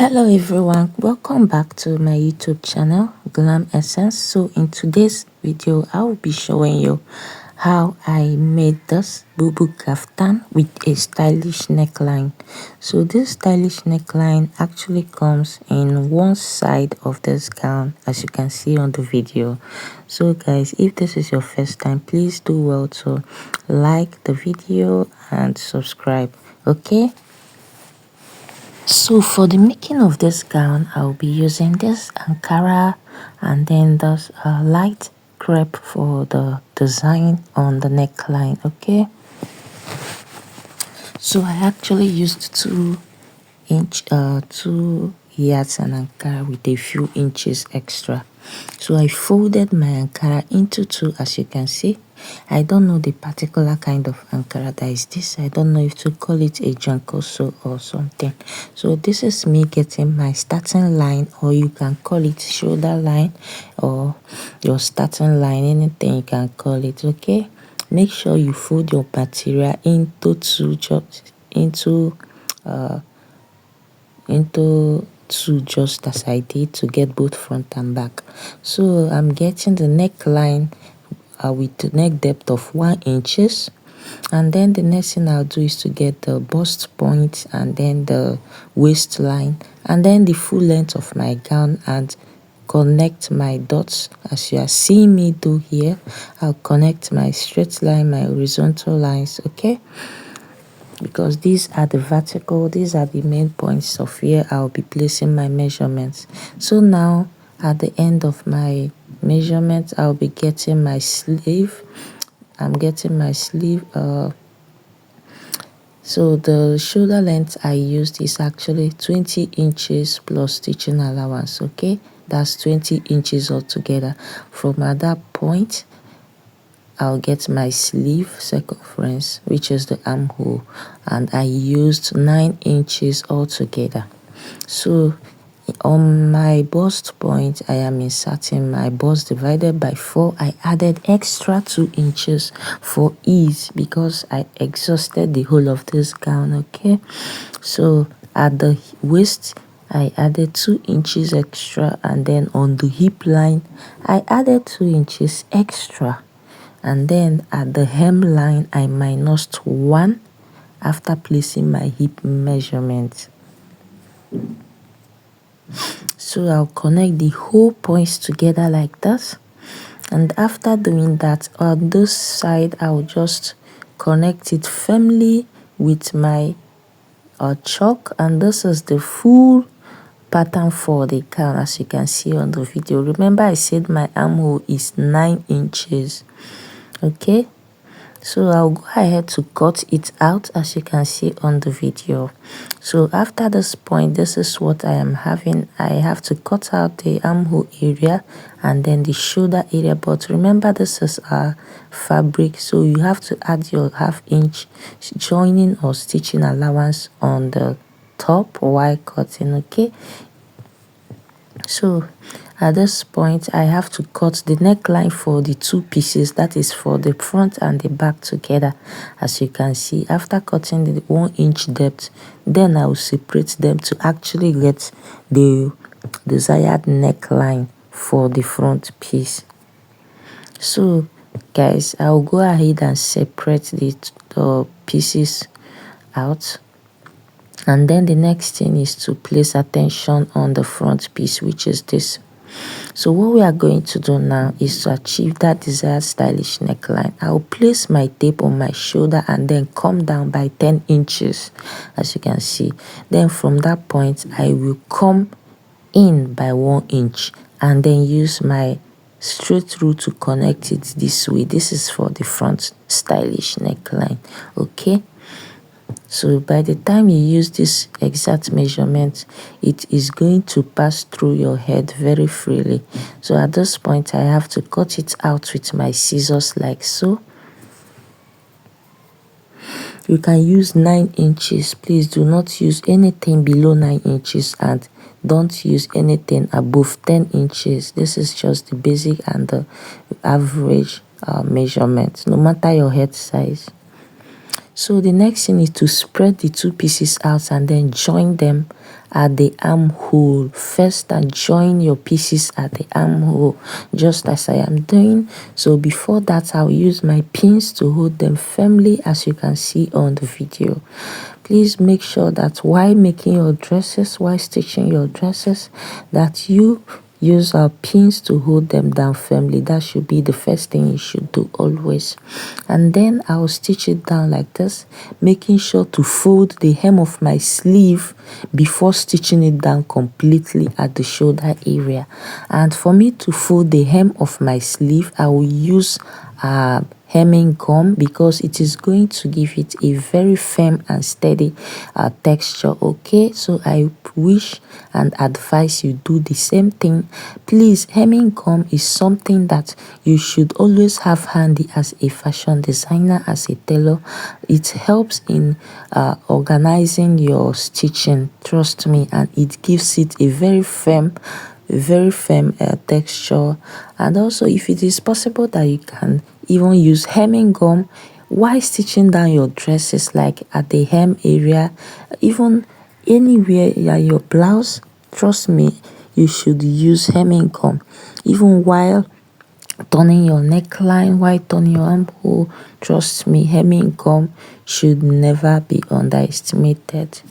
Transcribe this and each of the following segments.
Hello everyone, welcome back to my YouTube channel Glam Essence. So in today's video I will be showing you how I made this bubu kaftan with a stylish neckline. So this stylish neckline actually comes in one side of this gown, as you can see on the video. So guys, if this is your first time, please do well to like the video and subscribe. Okay, so for the making of this gown, I'll be using this Ankara and then this light crepe for the design on the neckline. Okay, so I actually used 2 yards and Ankara with a few inches extra. So I folded my Ankara into two, as you can see. I don't know the particular kind of Ankara that is this. I don't know if to call it a jankoso or something. So this is me getting my starting line, or you can call it shoulder line or your starting line, anything you can call it. Okay, make sure you fold your material into two just as I did, to get both front and back. So I'm getting the neckline with the neck depth of 1 inches, and then the next thing I'll do is to get the bust point and then the waistline and then the full length of my gown and connect my dots as you are seeing me do here. I'll connect my straight line, my horizontal lines, okay, because these are the vertical, these are the main points of where I'll be placing my measurements. So now at the end of my measurements, I'll be getting my sleeve. I'm getting my sleeve. So the shoulder length I used is actually 20 inches plus stitching allowance. Okay, that's 20 inches altogether. From at that point, I'll get my sleeve circumference, which is the armhole, and I used 9 inches altogether. So on my bust point, I am inserting my bust divided by 4. I added extra 2 inches for ease because I exhausted the whole of this gown. Okay, so at the waist I added 2 inches extra, and then on the hip line I added 2 inches extra, and then at the hemline I minused 1 after placing my hip measurement. So I'll connect the whole points together like this, and after doing that, on this side I'll just connect it firmly with my chalk, and this is the full pattern for the gown, as you can see on the video. Remember I said my armhole is 9 inches. Okay, so I'll go ahead to cut it out, as you can see on the video. So after this point, this is what I am having. I have to cut out the armhole area and then the shoulder area, but remember this is a fabric, so you have to add your 1/2 inch joining or stitching allowance on the top while cutting. Okay, so at this point I have to cut the neckline for the 2 pieces, that is for the front and the back together. As you can see, after cutting the 1 inch depth, then I will separate them to actually get the desired neckline for the front piece. So guys, I'll go ahead and separate the pieces out, and then the next thing is to place attention on the front piece, which is this. So what we are going to do now is to achieve that desired stylish neckline. I'll place my tape on my shoulder and then come down by 10 inches, as you can see. Then from that point I will come in by 1 inch and then use my straight through to connect it this way. This is for the front stylish neckline. Okay, so by the time you use this exact measurement, it is going to pass through your head very freely. So at this point I have to cut it out with my scissors like so. You can use 9 inches. Please do not use anything below 9 inches and don't use anything above 10 inches. This is just the basic and the average measurement, no matter your head size. So the next thing is to spread the 2 pieces out and then join them at the armhole first and join your pieces at the armhole just as I am doing. So before that, I'll use my pins to hold them firmly as you can see on the video. Please make sure that while making your dresses, while stitching your dresses, that you use our pins to hold them down firmly. That should be the first thing you should do always. And then I'll stitch it down like this, making sure to fold the hem of my sleeve before stitching it down completely at the shoulder area. And for me to fold the hem of my sleeve, I will use hemming gum because it is going to give it a very firm and steady texture. Okay, so I wish and advise you do the same thing. Please, hemming gum is something that you should always have handy as a fashion designer, as a tailor. It helps in organizing your stitching, trust me, and it gives it a very firm texture. And also, if it is possible that you can even use hemming gum while stitching down your dresses, like at the hem area, even anywhere in your blouse, trust me, you should use hemming gum even while turning your neckline, while turning your armhole. Trust me, hemming gum should never be underestimated,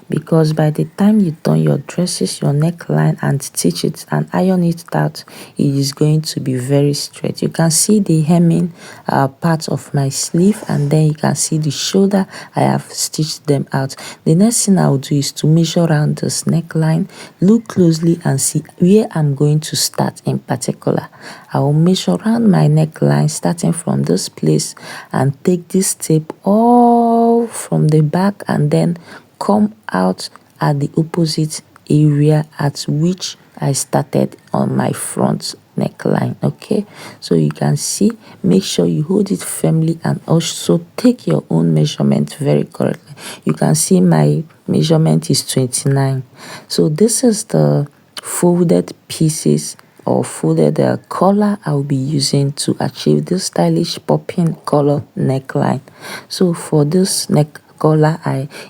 because by the time you turn your dresses, your neckline, and stitch it and iron it out, it is going to be very straight. You can see the hemming part of my sleeve, and then you can see the shoulder. I have stitched them out. The next thing I'll do is to measure around this neckline, look closely and see where I'm going to start. In particular, I will measure around my neckline starting from this place and take this tape all from the back and then come out at the opposite area at which I started on my front neckline. Okay, so you can see, make sure you hold it firmly and also take your own measurement very correctly. You can see my measurement is 29. So this is the folded pieces or folded collar I'll be using to achieve this stylish popping color neckline. So for this neck collar,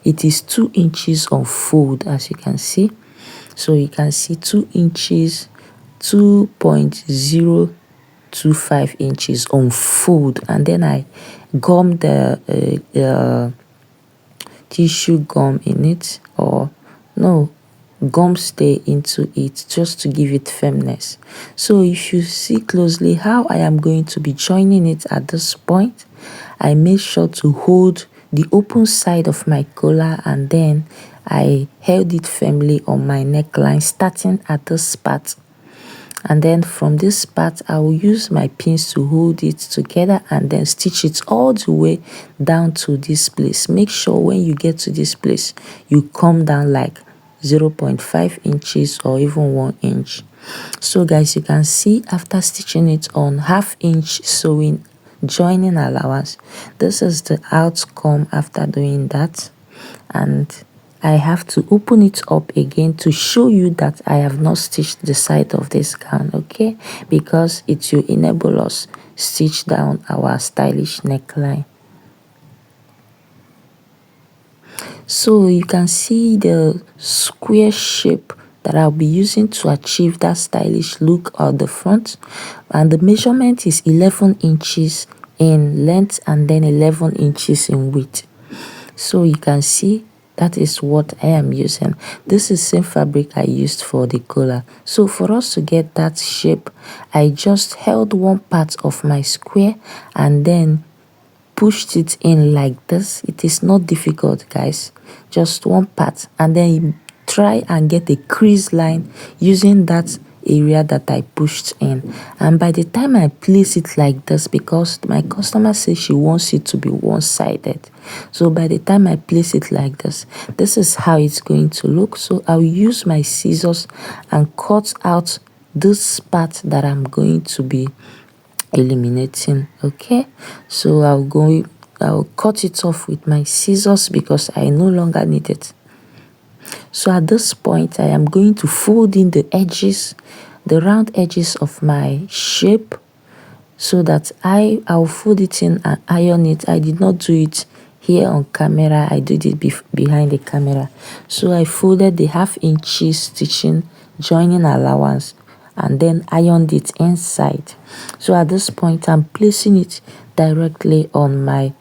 it is 2 inches on fold, as you can see. So you can see 2 inches, 2.025 inches on fold, and then I gum the tissue gum in it, or no, gumstay into it, just to give it firmness. So if you see closely how I am going to be joining it at this point, I made sure to hold the open side of my collar, and then I held it firmly on my neckline starting at this part. And then from this part, I will use my pins to hold it together and then stitch it all the way down to this place. Make sure when you get to this place, you come down like 0.5 inches or even 1 inch. So guys, you can see after stitching it on 1/2 inch sewing joining allowance, this is the outcome after doing that. And I have to open it up again to show you that I have not stitched the side of this gown, okay, because it will enable us stitch down our stylish neckline. So you can see the square shape that I'll be using to achieve that stylish look at the front, and the measurement is 11 inches in length and then 11 inches in width. So you can see that is what I am using. This is same fabric I used for the collar. So for us to get that shape, I just held one part of my square and then pushed it in like this. It is not difficult, guys, just one part, and then you try and get a crease line using that area that I pushed in. And by the time I place it like this, because my customer says she wants it to be one-sided, so by the time I place it like this is how it's going to look. So I'll use my scissors and cut out this part that I'm going to be eliminating. Okay, so I'll cut it off with my scissors because I no longer need it. So at this point, I am going to fold in the edges, the round edges of my shape, so that I'll fold it in and iron it. I did not do it here on camera, I did it behind the camera. So I folded the 1/2 inches stitching joining allowance and then ironed it inside. So at this point I'm placing it directly on my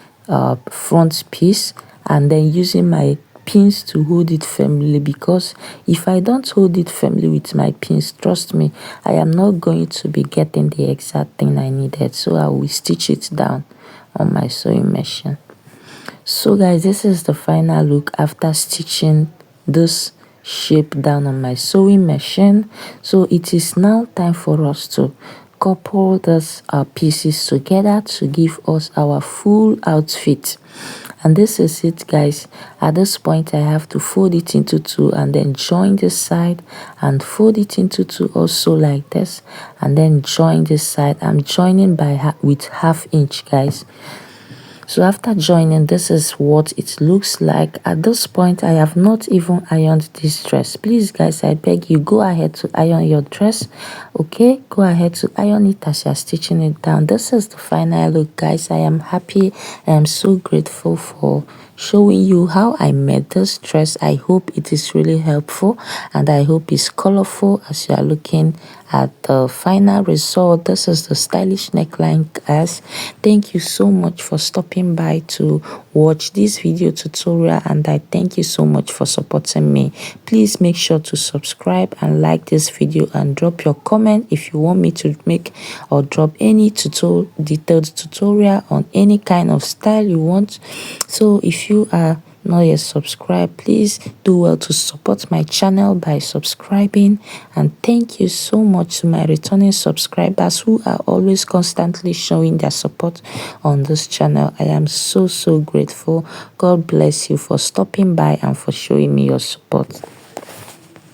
front piece and then using my pins to hold it firmly, because if I don't hold it firmly with my pins, trust me, I am not going to be getting the exact thing I needed. So I will stitch it down on my sewing machine. So guys, this is the final look after stitching this shape down on my sewing machine. So it is now time for us to couple these pieces together to give us our full outfit. And this is it, guys. At this point I have to fold it into two and then join this side and fold it into two also like this, and then join this side. I'm joining by with 1/2 inch, guys. So after joining, this is what it looks like. At this point I have not even ironed this dress. Please guys, I beg you, go ahead to iron your dress. Okay, go ahead to iron it as you're stitching it down. This is the final look, guys. I am happy. I am so grateful for showing you how I made this dress. I hope it is really helpful and I hope it's colorful as you are looking at the final result. This is the stylish neckline, guys. Thank you so much for stopping by to watch this video tutorial, and I thank you so much for supporting me. Please make sure to subscribe and like this video and drop your comment if you want me to make or drop any detailed tutorial on any kind of style you want. So if you are not yet subscribed, please do well to support my channel by subscribing. And thank you so much to my returning subscribers who are always constantly showing their support on this channel. I am so grateful. God bless you for stopping by and for showing me your support.